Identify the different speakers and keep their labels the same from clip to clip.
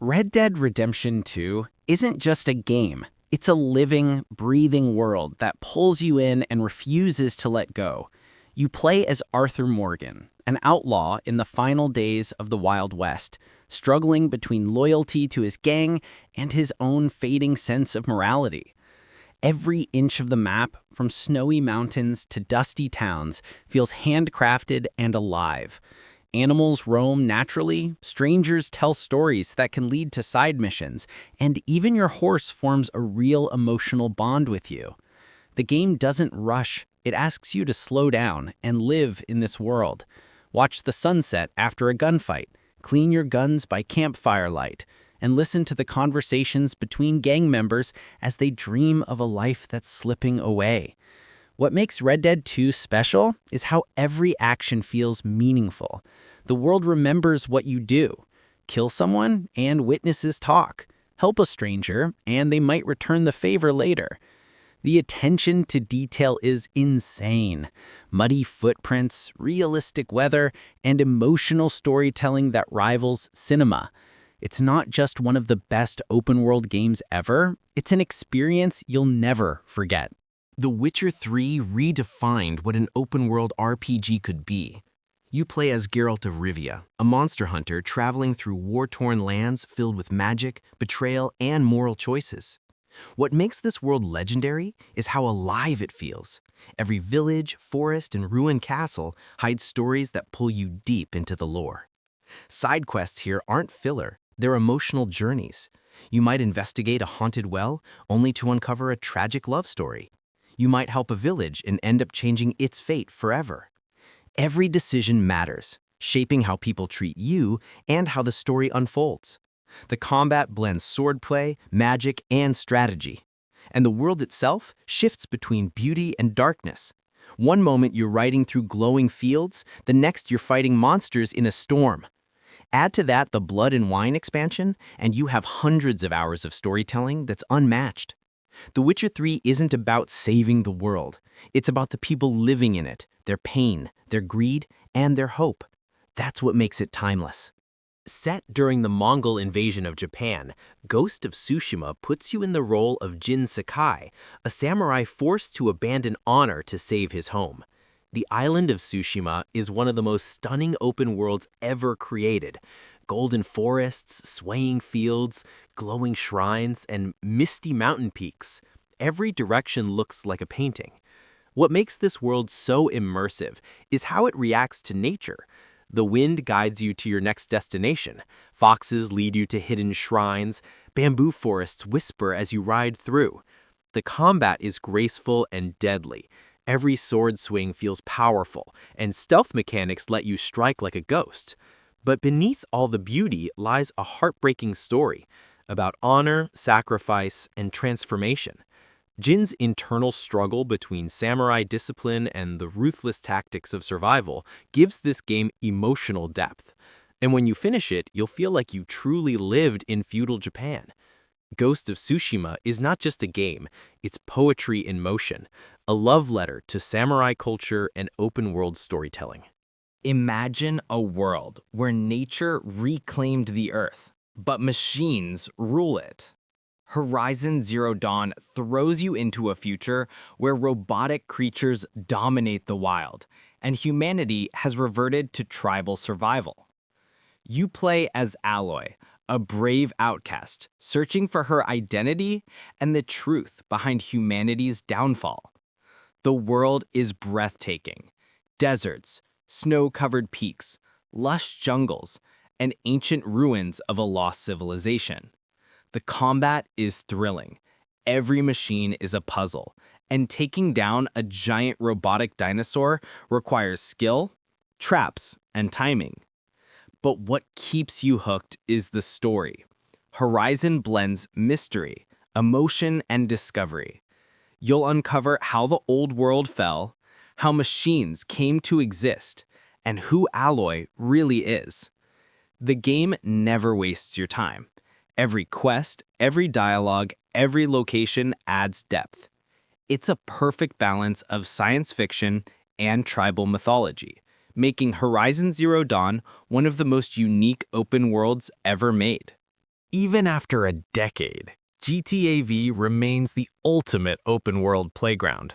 Speaker 1: Red Dead Redemption 2 isn't just a game. It's a living, breathing world that pulls you in and refuses to let go. You play as Arthur Morgan, an outlaw in the final days of the Wild West, struggling between loyalty to his gang and his own fading sense of morality. Every inch of the map, from snowy mountains to dusty towns, feels handcrafted and alive. Animals roam naturally, strangers tell stories that can lead to side missions, and even your horse forms a real emotional bond with you. The game doesn't rush, it asks you to slow down and live in this world. Watch the sunset after a gunfight, clean your guns by campfire light, and listen to the conversations between gang members as they dream of a life that's slipping away. What makes Red Dead 2 special is how every action feels meaningful. The world remembers what you do. Kill someone, and witnesses talk. Help a stranger, and they might return the favor later. The attention to detail is insane. Muddy footprints, realistic weather, and emotional storytelling that rivals cinema. It's not just one of the best open-world games ever, it's an experience you'll never forget.
Speaker 2: The Witcher 3 redefined what an open-world RPG could be. You play as Geralt of Rivia, a monster hunter traveling through war-torn lands filled with magic, betrayal, and moral choices. What makes this world legendary is how alive it feels. Every village, forest, and ruined castle hides stories that pull you deep into the lore. Side quests here aren't filler, they're emotional journeys. You might investigate a haunted well, only to uncover a tragic love story. You might help a village and end up changing its fate forever. Every decision matters, shaping how people treat you and how the story unfolds. The combat blends swordplay, magic, and strategy. And the world itself shifts between beauty and darkness. One moment you're riding through glowing fields, the next you're fighting monsters in a storm. Add to that the Blood and Wine expansion, and you have hundreds of hours of storytelling that's unmatched. The Witcher 3 isn't about saving the world. It's about the people living in it, their pain, their greed, and their hope. That's what makes it timeless. Set during the Mongol invasion of Japan, Ghost of Tsushima puts you in the role of Jin Sakai, a samurai forced to abandon honor to save his home. The island of Tsushima is one of the most stunning open worlds ever created. Golden forests, swaying fields, glowing shrines, and misty mountain peaks. Every direction looks like a painting. What makes this world so immersive is how it reacts to nature. The wind guides you to your next destination. Foxes lead you to hidden shrines. Bamboo forests whisper as you ride through. The combat is graceful and deadly. Every sword swing feels powerful, and stealth mechanics let you strike like a ghost. But beneath all the beauty lies a heartbreaking story about honor, sacrifice, and transformation. Jin's internal struggle between samurai discipline and the ruthless tactics of survival gives this game emotional depth. And when you finish it, you'll feel like you truly lived in feudal Japan. Ghost of Tsushima is not just a game, it's poetry in motion, a love letter to samurai culture and open-world storytelling.
Speaker 3: Imagine a world where nature reclaimed the Earth, but machines rule it. Horizon Zero Dawn throws you into a future where robotic creatures dominate the wild, and humanity has reverted to tribal survival. You play as Aloy, a brave outcast searching for her identity and the truth behind humanity's downfall. The world is breathtaking. Deserts, snow-covered peaks, lush jungles, and ancient ruins of a lost civilization. The combat is thrilling. Every machine is a puzzle, and taking down a giant robotic dinosaur requires skill, traps, and timing. But what keeps you hooked is the story. Horizon blends mystery, emotion, and discovery. You'll uncover how the old world fell, how machines came to exist, and who Aloy really is. The game never wastes your time. Every quest, every dialogue, every location adds depth. It's a perfect balance of science fiction and tribal mythology, making Horizon Zero Dawn one of the most unique open worlds ever made. Even after a decade, GTA V remains the ultimate open-world playground.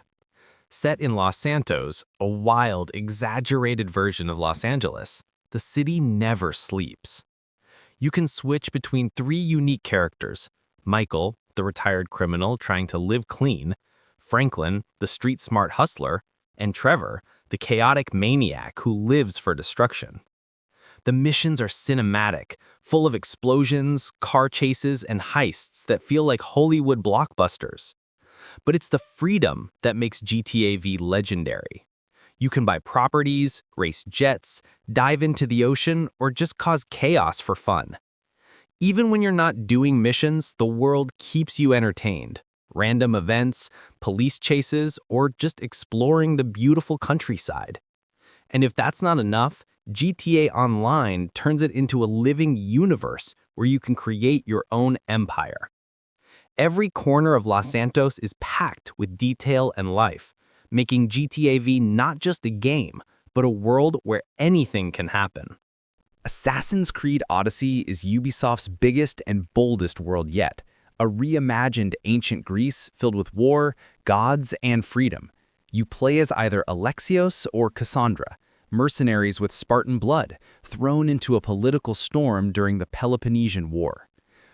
Speaker 3: Set in Los Santos, a wild, exaggerated version of Los Angeles, the city never sleeps. You can switch between three unique characters: Michael, the retired criminal trying to live clean; Franklin, the street-smart hustler; and Trevor, the chaotic maniac who lives for destruction. The missions are cinematic, full of explosions, car chases, and heists that feel like Hollywood blockbusters. But it's the freedom that makes GTA V legendary. You can buy properties, race jets, dive into the ocean, or just cause chaos for fun. Even when you're not doing missions, the world keeps you entertained. Random events, police chases, or just exploring the beautiful countryside. And if that's not enough, GTA Online turns it into a living universe where you can create your own empire. Every corner of Los Santos is packed with detail and life, making GTA V not just a game, but a world where anything can happen.
Speaker 4: Assassin's Creed Odyssey is Ubisoft's biggest and boldest world yet, a reimagined ancient Greece filled with war, gods, and freedom. You play as either Alexios or Cassandra, mercenaries with Spartan blood, thrown into a political storm during the Peloponnesian War.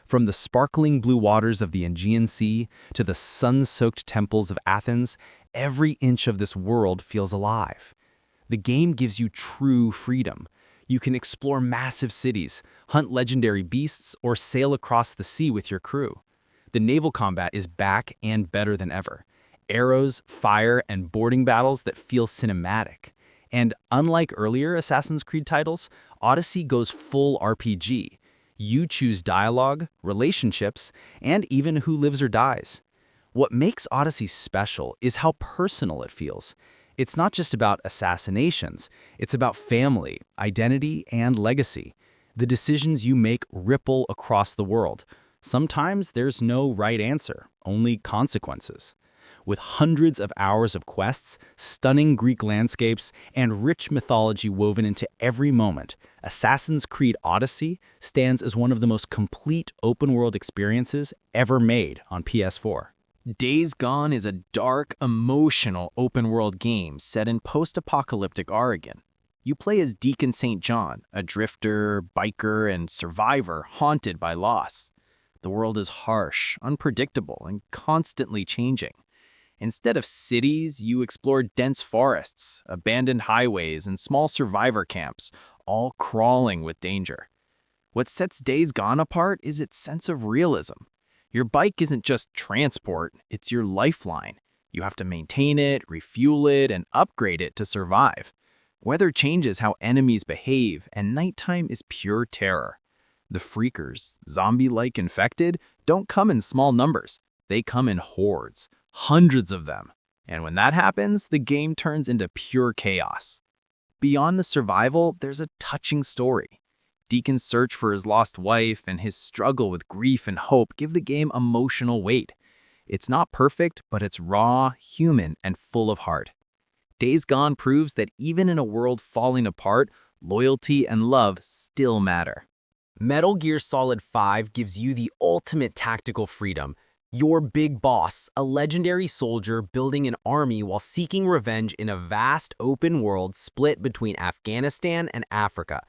Speaker 4: From the sparkling blue waters of the Aegean Sea to the sun-soaked temples of Athens, every inch of this world feels alive. The game gives you true freedom. You can explore massive cities, hunt legendary beasts, or sail across the sea with your crew. The naval combat is back and better than ever. Arrows, fire, and boarding battles that feel cinematic. And unlike earlier Assassin's Creed titles, Odyssey goes full RPG. You choose dialogue, relationships, and even who lives or dies. What makes Odyssey special is how personal it feels. It's not just about assassinations, it's about family, identity, and legacy. The decisions you make ripple across the world. Sometimes there's no right answer, only consequences. With hundreds of hours of quests, stunning Greek landscapes, and rich mythology woven into every moment, Assassin's Creed Odyssey stands as one of the most complete open-world experiences ever made on PS4.
Speaker 1: Days Gone is a dark, emotional open-world game set in post-apocalyptic Oregon. You play as Deacon St. John, a drifter, biker, and survivor haunted by loss. The world is harsh, unpredictable, and constantly changing. Instead of cities, you explore dense forests, abandoned highways, and small survivor camps, all crawling with danger. What sets Days Gone apart is its sense of realism. Your bike isn't just transport, it's your lifeline. You have to maintain it, refuel it, and upgrade it to survive. Weather changes how enemies behave, and nighttime is pure terror. The freakers, zombie-like infected, don't come in small numbers. They come in hordes, hundreds of them. And when that happens, the game turns into pure chaos. Beyond the survival, there's a touching story. Deacon's search for his lost wife and his struggle with grief and hope give the game emotional weight. It's not perfect, but it's raw, human, and full of heart. Days Gone proves that even in a world falling apart, loyalty and love still matter.
Speaker 2: Metal Gear Solid 5 gives you the ultimate tactical freedom. You're Big Boss, a legendary soldier building an army while seeking revenge in a vast open world split between Afghanistan and Africa.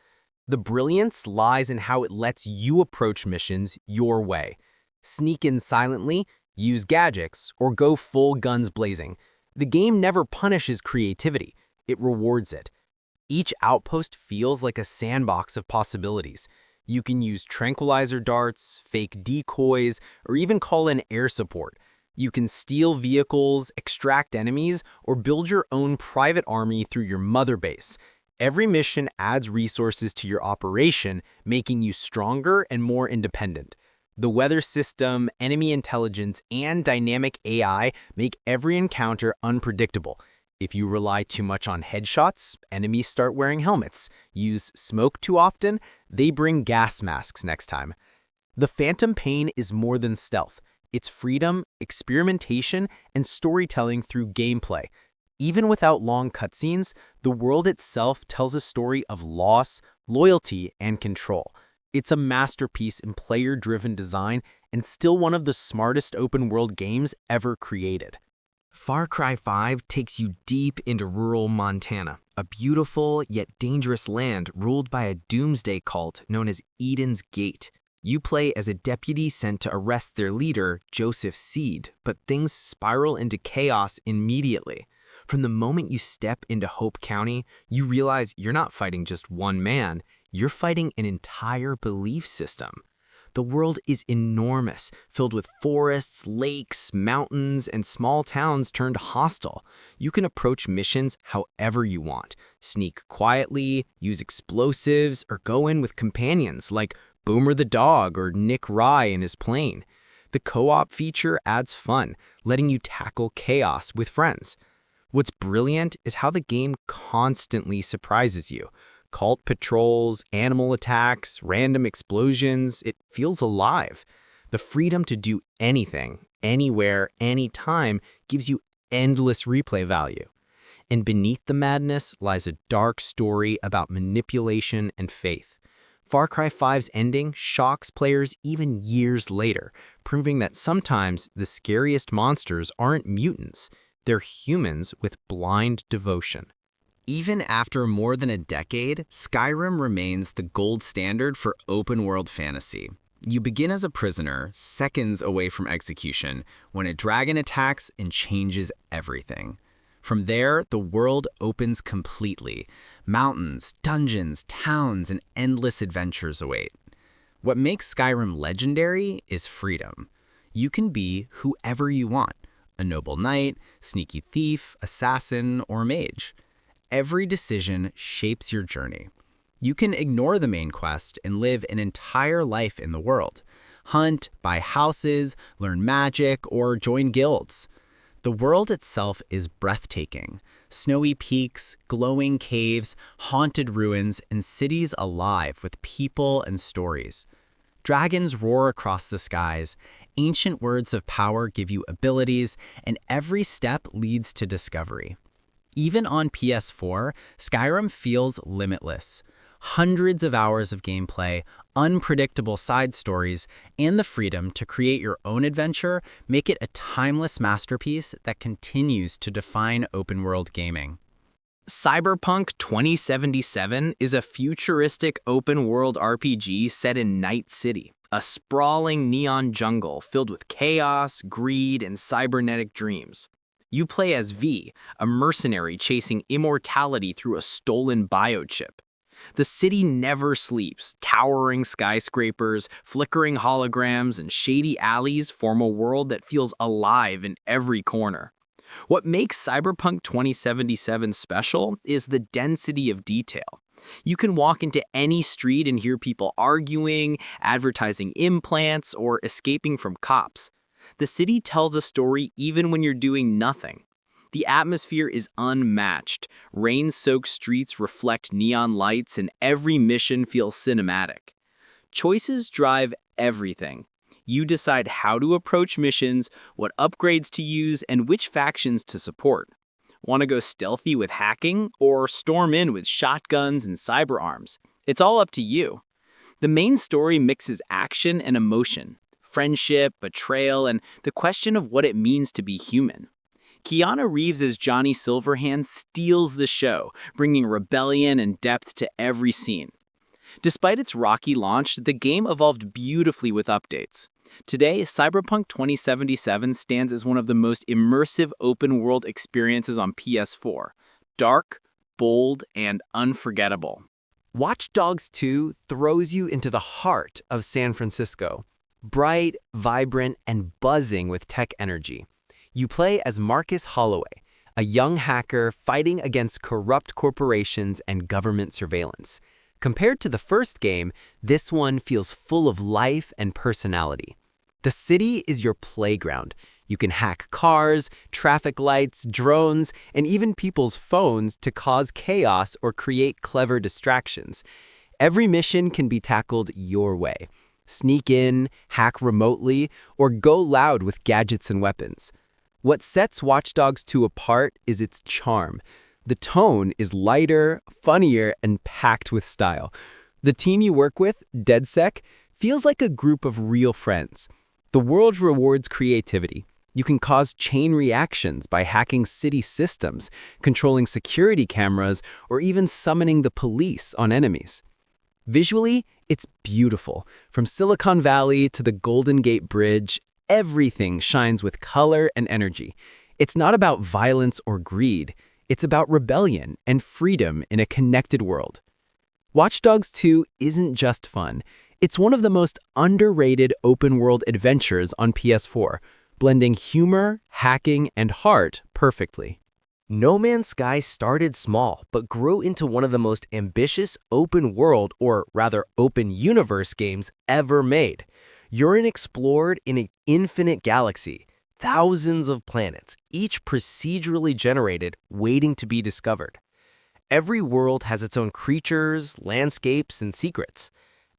Speaker 2: The brilliance lies in how it lets you approach missions your way. Sneak in silently, use gadgets, or go full guns blazing. The game never punishes creativity, it rewards it. Each outpost feels like a sandbox of possibilities. You can use tranquilizer darts, fake decoys, or even call in air support. You can steal vehicles, extract enemies, or build your own private army through your mother base. Every mission adds resources to your operation, making you stronger and more independent. The weather system, enemy intelligence, and dynamic AI make every encounter unpredictable. If you rely too much on headshots, enemies start wearing helmets. Use smoke too often, they bring gas masks next time. The Phantom Pain is more than stealth. It's freedom, experimentation, and storytelling through gameplay. Even without long cutscenes, the world itself tells a story of loss, loyalty, and control. It's a masterpiece in player-driven design and still one of the smartest open-world games ever created. Far Cry 5 takes you deep into rural Montana, a beautiful yet dangerous land ruled by a doomsday cult known as Eden's Gate. You play as a deputy sent to arrest their leader, Joseph Seed, but things spiral into chaos immediately. From the moment you step into Hope County, you realize you're not fighting just one man, you're fighting an entire belief system. The world is enormous, filled with forests, lakes, mountains, and small towns turned hostile. You can approach missions however you want. Sneak quietly, use explosives, or go in with companions like Boomer the dog or Nick Rye in his plane. The co-op feature adds fun, letting you tackle chaos with friends. What's brilliant is how the game constantly surprises you. Cult patrols, animal attacks, random explosions, it feels alive. The freedom to do anything, anywhere, anytime gives you endless replay value. And beneath the madness lies a dark story about manipulation and faith. Far Cry 5's ending shocks players even years later, proving that sometimes the scariest monsters aren't mutants, they're humans with blind devotion.
Speaker 1: Even after more than a decade, Skyrim remains the gold standard for open-world fantasy. You begin as a prisoner, seconds away from execution, when a dragon attacks and changes everything. From there, the world opens completely. Mountains, dungeons, towns, and endless adventures await. What makes Skyrim legendary is freedom. You can be whoever you want, a noble knight, sneaky thief, assassin, or mage. Every decision shapes your journey. You can ignore the main quest and live an entire life in the world. Hunt, buy houses, learn magic, or join guilds. The world itself is breathtaking. Snowy peaks, glowing caves, haunted ruins, and cities alive with people and stories. Dragons roar across the skies, ancient words of power give you abilities, and every step leads to discovery. Even on PS4, Skyrim feels limitless. Hundreds of hours of gameplay, unpredictable side stories, and the freedom to create your own adventure make it a timeless masterpiece that continues to define open-world gaming.
Speaker 3: Cyberpunk 2077 is a futuristic open-world RPG set in Night City, a sprawling neon jungle filled with chaos, greed, and cybernetic dreams. You play as V, a mercenary chasing immortality through a stolen biochip. The city never sleeps. Towering skyscrapers, flickering holograms, and shady alleys form a world that feels alive in every corner. What makes Cyberpunk 2077 special is the density of detail. You can walk into any street and hear people arguing, advertising implants, or escaping from cops. The city tells a story even when you're doing nothing. The atmosphere is unmatched. Rain-soaked streets reflect neon lights, and every mission feels cinematic. Choices drive everything. You decide how to approach missions, what upgrades to use, and which factions to support. Want to go stealthy with hacking, or storm in with shotguns and cyber arms? It's all up to you. The main story mixes action and emotion, friendship, betrayal, and the question of what it means to be human. Keanu Reeves as Johnny Silverhand steals the show, bringing rebellion and depth to every scene. Despite its rocky launch, the game evolved beautifully with updates. Today, Cyberpunk 2077 stands as one of the most immersive open-world experiences on PS4. Dark, bold, and unforgettable.
Speaker 2: Watch Dogs 2 throws you into the heart of San Francisco. Bright, vibrant, and buzzing with tech energy. You play as Marcus Holloway, a young hacker fighting against corrupt corporations and government surveillance. Compared to the first game, this one feels full of life and personality. The city is your playground. You can hack cars, traffic lights, drones, and even people's phones to cause chaos or create clever distractions. Every mission can be tackled your way. Sneak in, hack remotely, or go loud with gadgets and weapons. What sets Watch Dogs 2 apart is its charm. The tone is lighter, funnier, and packed with style.
Speaker 5: The team you work with, DedSec, feels like a group of real friends. The world rewards creativity. You can cause chain reactions by hacking city systems, controlling security cameras, or even summoning the police on enemies. Visually, it's beautiful. From Silicon Valley to the Golden Gate Bridge, everything shines with color and energy. It's not about violence or greed. It's about rebellion and freedom in a connected world. Watch Dogs 2 isn't just fun. It's one of the most underrated open-world adventures on PS4, blending humor, hacking, and heart perfectly.
Speaker 2: No Man's Sky started small, but grew into one of the most ambitious open-world, or rather open-universe games ever made. You're explored in an infinite galaxy, thousands of planets, each procedurally generated, waiting to be discovered. Every world has its own creatures, landscapes, and secrets.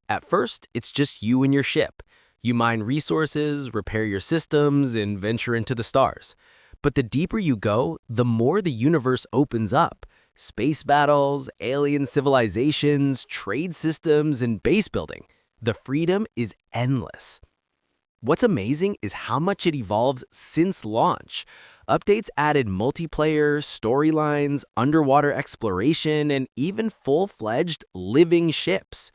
Speaker 2: At first, it's just you and your ship. You mine resources, repair your systems, and venture into the stars. But the deeper you go, the more the universe opens up. Space battles, alien civilizations, trade systems, and base building. The freedom is endless. What's amazing is how much it evolves since launch. Updates added multiplayer, storylines, underwater exploration, and even full-fledged living ships.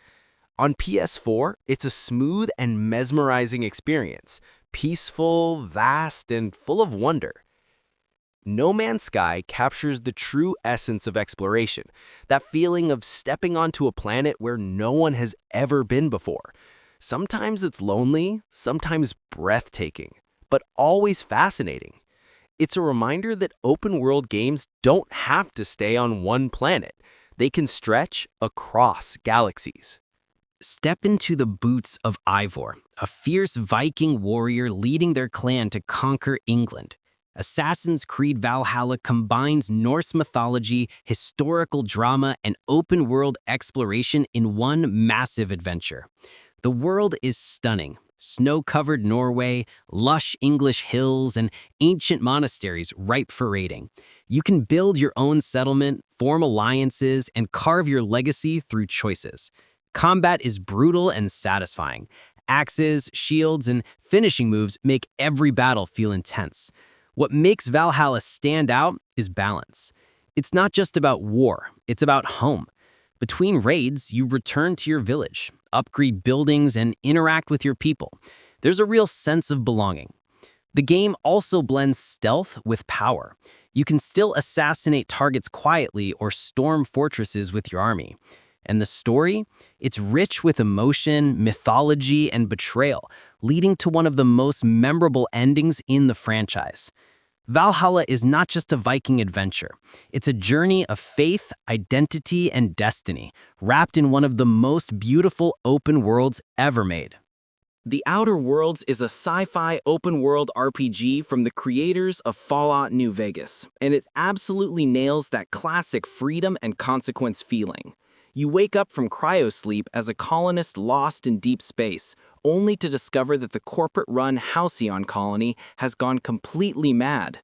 Speaker 2: On PS4, it's a smooth and mesmerizing experience, peaceful, vast, and full of wonder. No Man's Sky captures the true essence of exploration, that feeling of stepping onto a planet where no one has ever been before. Sometimes it's lonely, sometimes breathtaking, but always fascinating. It's a reminder that open-world games don't have to stay on one planet. They can stretch across galaxies.
Speaker 1: Step into the boots of Ivor, a fierce Viking warrior leading their clan to conquer England. Assassin's Creed Valhalla combines Norse mythology, historical drama, and open-world exploration in one massive adventure. The world is stunning. Snow-covered Norway, lush English hills, and ancient monasteries ripe for raiding. You can build your own settlement, form alliances, and carve your legacy through choices. Combat is brutal and satisfying. Axes, shields, and finishing moves make every battle feel intense. What makes Valhalla stand out is balance. It's not just about war, it's about home. Between raids, you return to your village, upgrade buildings, and interact with your people. There's a real sense of belonging. The game also blends stealth with power. You can still assassinate targets quietly or storm fortresses with your army. And the story? It's rich with emotion, mythology, and betrayal, leading to one of the most memorable endings in the franchise. Valhalla is not just a Viking adventure. It's a journey of faith, identity, and destiny, wrapped in one of the most beautiful open worlds ever made.
Speaker 3: The Outer Worlds is a sci-fi open-world RPG from the creators of Fallout New Vegas, and it absolutely nails that classic freedom and consequence feeling. You wake up from cryosleep as a colonist lost in deep space, only to discover that the corporate-run Halcyon colony has gone completely mad.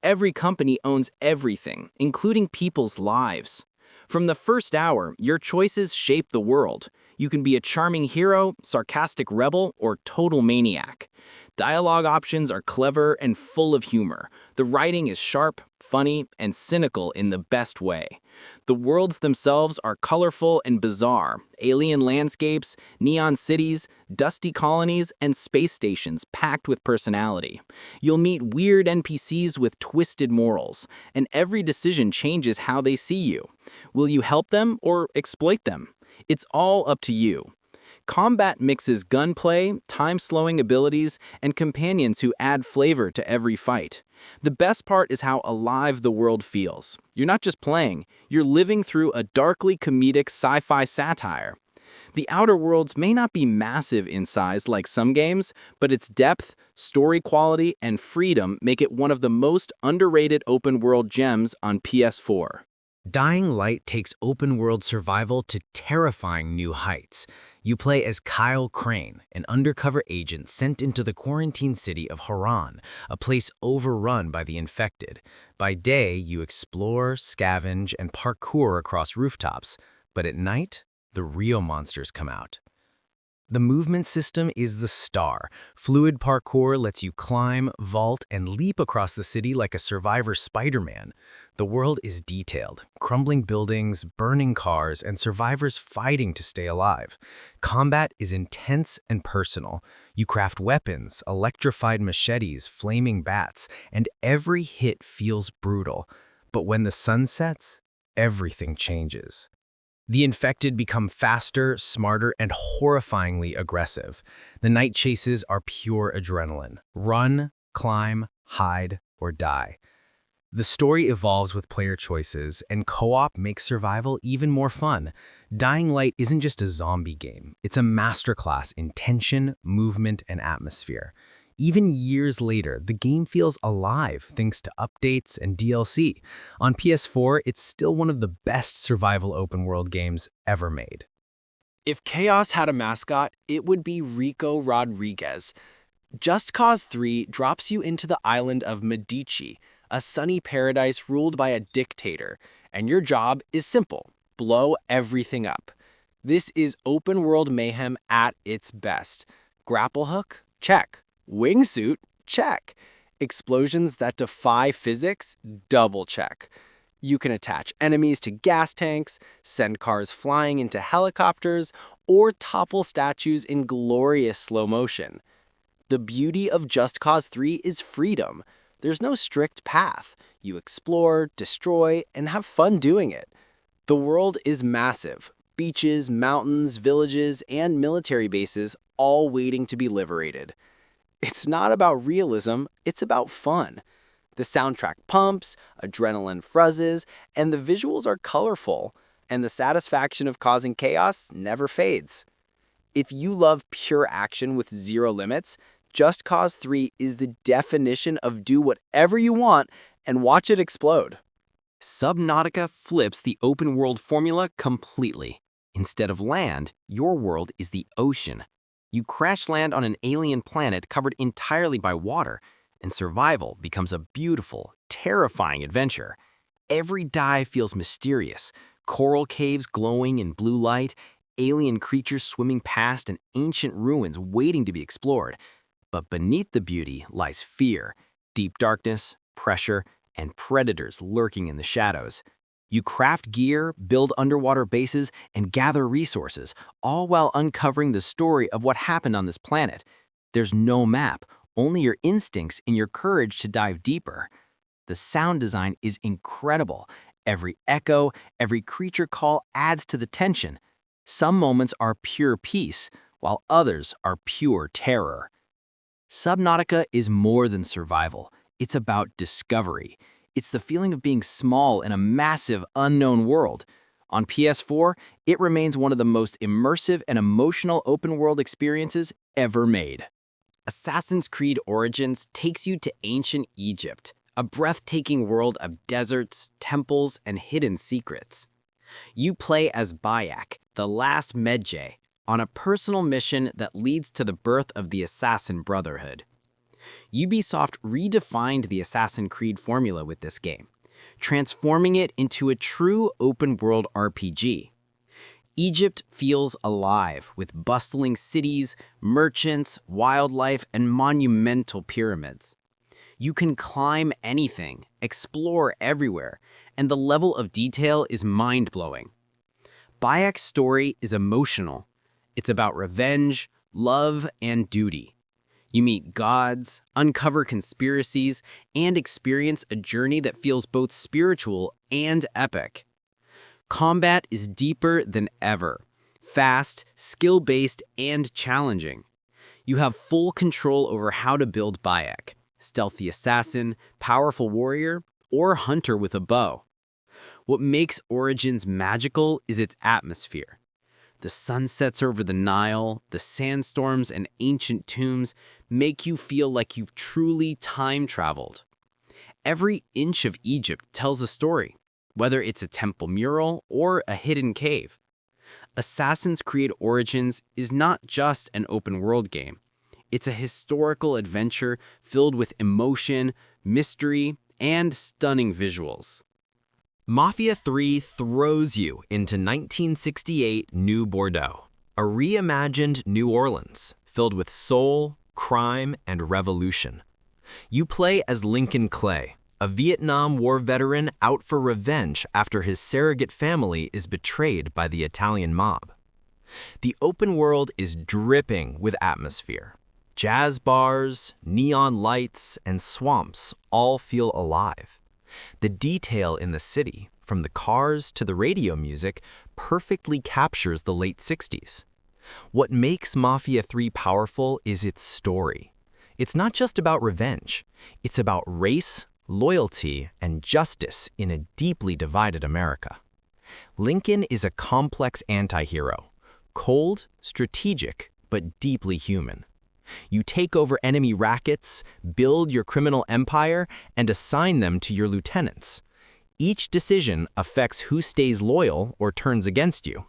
Speaker 3: Every company owns everything, including people's lives. From the first hour, your choices shape the world. You can be a charming hero, sarcastic rebel, or total maniac. Dialogue options are clever and full of humor. The writing is sharp, funny, and cynical in the best way. The worlds themselves are colorful and bizarre. Alien landscapes, neon cities, dusty colonies, and space stations packed with personality. You'll meet weird NPCs with twisted morals, and every decision changes how they see you. Will you help them or exploit them? It's all up to you. Combat mixes gunplay, time-slowing abilities, and companions who add flavor to every fight. The best part is how alive the world feels. You're not just playing, you're living through a darkly comedic sci-fi satire. The Outer Worlds may not be massive in size like some games, but its depth, story quality, and freedom make it one of the most underrated open-world gems on PS4.
Speaker 2: Dying Light takes open-world survival to terrifying new heights. You play as Kyle Crane, an undercover agent sent into the quarantine city of Haran, a place overrun by the infected. By day, you explore, scavenge, and parkour across rooftops. But at night, the real monsters come out. The movement system is the star. Fluid parkour lets you climb, vault, and leap across the city like a survivor Spider-Man. The world is detailed. Crumbling buildings, burning cars, and survivors fighting to stay alive. Combat is intense and personal. You craft weapons, electrified machetes, flaming bats, and every hit feels brutal. But when the sun sets, everything changes. The infected become faster, smarter, and horrifyingly aggressive. The night chases are pure adrenaline. Run, climb, hide, or die. The story evolves with player choices, and co-op makes survival even more fun. Dying Light isn't just a zombie game. It's a masterclass in tension, movement, and atmosphere. Even years later, the game feels alive thanks to updates and DLC. On PS4, it's still one of the best survival open-world games ever made.
Speaker 5: If Chaos had a mascot, it would be Rico Rodriguez. Just Cause 3 drops you into the island of Medici, a sunny paradise ruled by a dictator, and your job is simple: blow everything up. This is open-world mayhem at its best. Grapple hook? Check. Wingsuit? Check. Explosions that defy physics? Double check. You can attach enemies to gas tanks, send cars flying into helicopters, or topple statues in glorious slow motion. The beauty of Just Cause 3 is freedom. There's no strict path. You explore, destroy, and have fun doing it. The world is massive. Beaches, mountains, villages, and military bases all waiting to be liberated. It's not about realism, it's about fun. The soundtrack pumps, adrenaline fuzzes, and the visuals are colorful, and the satisfaction of causing chaos never fades. If you love pure action with zero limits, Just Cause 3 is the definition of do whatever you want and watch it explode.
Speaker 2: Subnautica flips the open world formula completely. Instead of land, your world is the ocean. You crash land on an alien planet covered entirely by water, and survival becomes a beautiful, terrifying adventure. Every dive feels mysterious. Coral caves glowing in blue light, alien creatures swimming past, and ancient ruins waiting to be explored. But beneath the beauty lies fear, deep darkness, pressure, and predators lurking in the shadows. You craft gear, build underwater bases, and gather resources, all while uncovering the story of what happened on this planet. There's no map, only your instincts and your courage to dive deeper. The sound design is incredible. Every echo, every creature call adds to the tension. Some moments are pure peace, while others are pure terror. Subnautica is more than survival. It's about discovery. It's the feeling of being small in a massive, unknown world. On PS4, it remains one of the most immersive and emotional open-world experiences ever made.
Speaker 5: Assassin's Creed Origins takes you to ancient Egypt, a breathtaking world of deserts, temples, and hidden secrets. You play as Bayek, the last Medjay, on a personal mission that leads to the birth of the Assassin Brotherhood. Ubisoft redefined the Assassin's Creed formula with this game, transforming it into a true open-world RPG. Egypt feels alive with bustling cities, merchants, wildlife, and monumental pyramids. You can climb anything, explore everywhere, and the level of detail is mind-blowing. Bayek's story is emotional. It's about revenge, love, and duty. You meet gods, uncover conspiracies, and experience a journey that feels both spiritual and epic. Combat is deeper than ever, fast, skill-based, and challenging. You have full control over how to build Bayek, stealthy assassin, powerful warrior, or hunter with a bow. What makes Origins magical is its atmosphere. The sunsets over the Nile, the sandstorms, and ancient tombs make you feel like you've truly time-traveled. Every inch of Egypt tells a story, whether it's a temple mural or a hidden cave. Assassin's Creed Origins is not just an open-world game. It's a historical adventure filled with emotion, mystery, and stunning visuals.
Speaker 2: Mafia 3 throws you into 1968 New Bordeaux, a reimagined New Orleans filled with soul, crime, and revolution. You play as Lincoln Clay, a Vietnam War veteran out for revenge after his surrogate family is betrayed by the Italian mob. The open world is dripping with atmosphere. Jazz bars, neon lights, and swamps all feel alive. The detail in the city, from the cars to the radio music, perfectly captures the late 60s. What makes Mafia 3 powerful is its story. It's not just about revenge. It's about race, loyalty, and justice in a deeply divided America. Lincoln is a complex anti-hero, cold, strategic, but deeply human. You take over enemy rackets, build your criminal empire, and assign them to your lieutenants. Each decision affects who stays loyal or turns against you.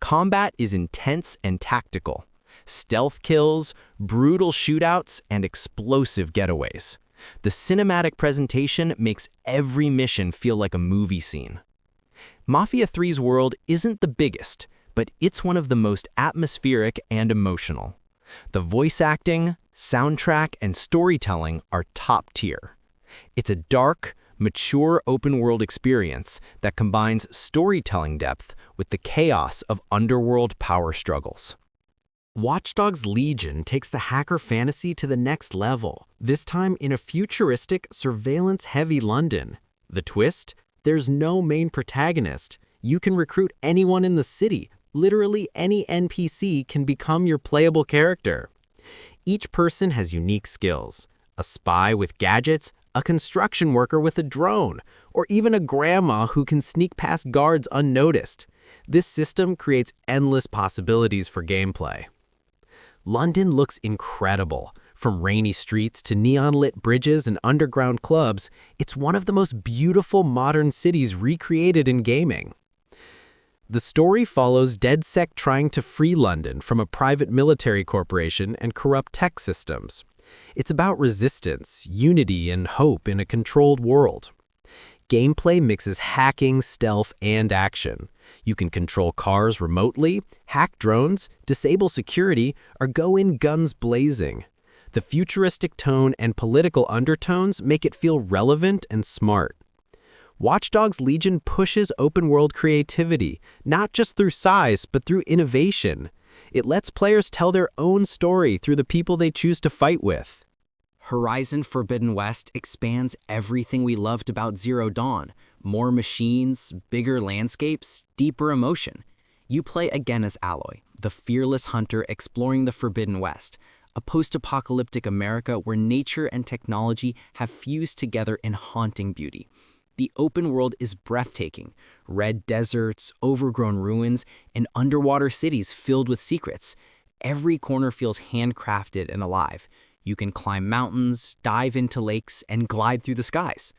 Speaker 2: Combat is intense and tactical. Stealth kills, brutal shootouts, and explosive getaways. The cinematic presentation makes every mission feel like a movie scene. Mafia 3's world isn't the biggest, but it's one of the most atmospheric and emotional. The voice acting, soundtrack, and storytelling are top tier. It's a dark, mature open-world experience that combines storytelling depth with the chaos of underworld power struggles. Watch Dogs Legion takes the hacker fantasy to the next level, this time in a futuristic, surveillance-heavy London. The twist? There's no main protagonist. You can recruit anyone in the city. Literally any NPC can become your playable character. Each person has unique skills. A spy with gadgets, a construction worker with a drone, or even a grandma who can sneak past guards unnoticed. This system creates endless possibilities for gameplay. London looks incredible. From rainy streets to neon-lit bridges and underground clubs, it's one of the most beautiful modern cities recreated in gaming. The story follows DedSec trying to free London from a private military corporation and corrupt tech systems. It's about resistance, unity, and hope in a controlled world. Gameplay mixes hacking, stealth, and action. You can control cars remotely, hack drones, disable security, or go in guns blazing. The futuristic tone and political undertones make it feel relevant and smart. Watch Dogs Legion pushes open-world creativity, not just through size, but through innovation. It lets players tell their own story through the people they choose to fight with.
Speaker 1: Horizon Forbidden West expands everything we loved about Zero Dawn. More machines, bigger landscapes, deeper emotion. You play again as Aloy, the fearless hunter exploring the Forbidden West, a post-apocalyptic America where nature and technology have fused together in haunting beauty. The open world is breathtaking. Red deserts, overgrown ruins, and underwater cities filled with secrets. Every corner feels handcrafted and alive. You can climb mountains, dive into lakes, and glide through the skies.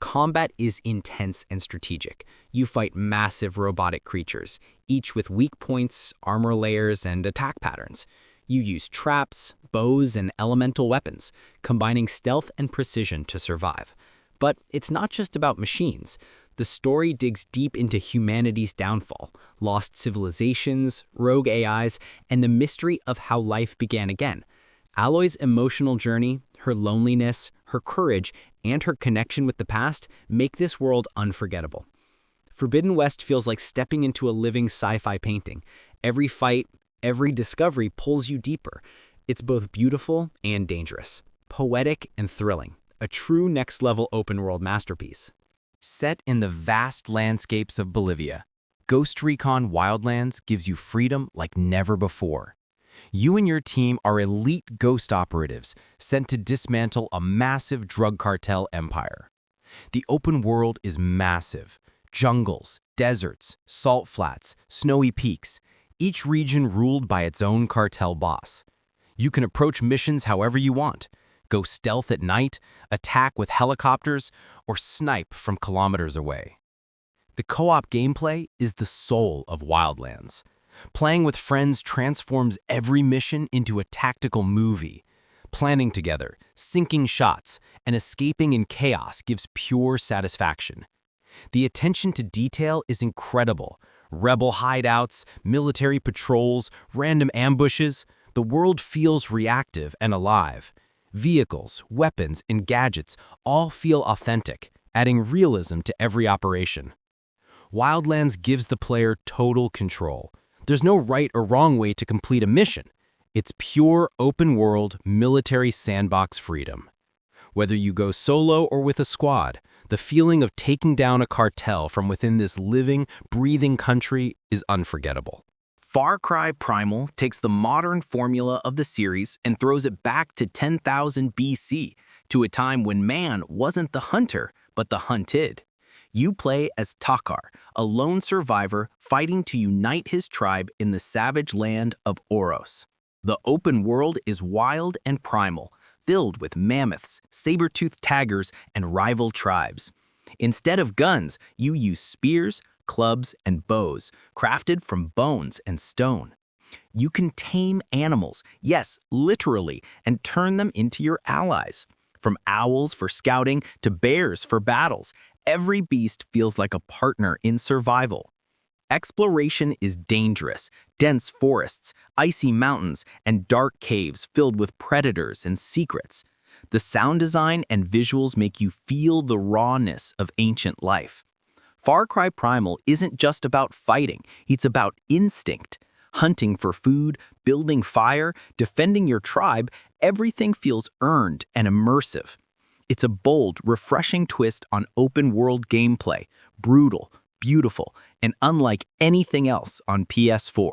Speaker 1: Combat is intense and strategic. You fight massive robotic creatures, each with weak points, armor layers, and attack patterns. You use traps, bows, and elemental weapons, combining stealth and precision to survive. But it's not just about machines. The story digs deep into humanity's downfall, lost civilizations, rogue AIs, and the mystery of how life began again. Aloy's emotional journey, her loneliness, her courage, and her connection with the past make this world unforgettable. Forbidden West feels like stepping into a living sci-fi painting. Every fight, every discovery pulls you deeper. It's both beautiful and dangerous, poetic and thrilling. A true next-level open-world masterpiece.
Speaker 2: Set in the vast landscapes of Bolivia, Ghost Recon Wildlands gives you freedom like never before. You and your team are elite ghost operatives sent to dismantle a massive drug cartel empire. The open world is massive. Jungles, deserts, salt flats, snowy peaks, each region ruled by its own cartel boss. You can approach missions however you want. Go stealth at night, attack with helicopters, or snipe from kilometers away. The co-op gameplay is the soul of Wildlands. Playing with friends transforms every mission into a tactical movie. Planning together, syncing shots, and escaping in chaos gives pure satisfaction. The attention to detail is incredible. Rebel hideouts, military patrols, random ambushes. The world feels reactive and alive. Vehicles, weapons, and gadgets all feel authentic, adding realism to every operation. Wildlands gives the player total control. There's no right or wrong way to complete a mission. It's pure open-world, military sandbox freedom. Whether you go solo or with a squad, the feeling of taking down a cartel from within this living, breathing country is unforgettable.
Speaker 6: Far Cry Primal takes the modern formula of the series and throws it back to 10,000 BC, to a time when man wasn't the hunter, but the hunted. You play as Takar, a lone survivor fighting to unite his tribe in the savage land of Oros. The open world is wild and primal, filled with mammoths, saber-toothed tigers, and rival tribes. Instead of guns, you use spears, clubs, and bows, crafted from bones and stone. You can tame animals, yes, literally, and turn them into your allies. From owls for scouting to bears for battles, every beast feels like a partner in survival. Exploration is dangerous. Dense forests, icy mountains, and dark caves filled with predators and secrets. The sound design and visuals make you feel the rawness of ancient life. Far Cry Primal isn't just about fighting, it's about instinct. Hunting for food, building fire, defending your tribe, everything feels earned and immersive. It's a bold, refreshing twist on open-world gameplay, brutal, beautiful, and unlike anything else on PS4.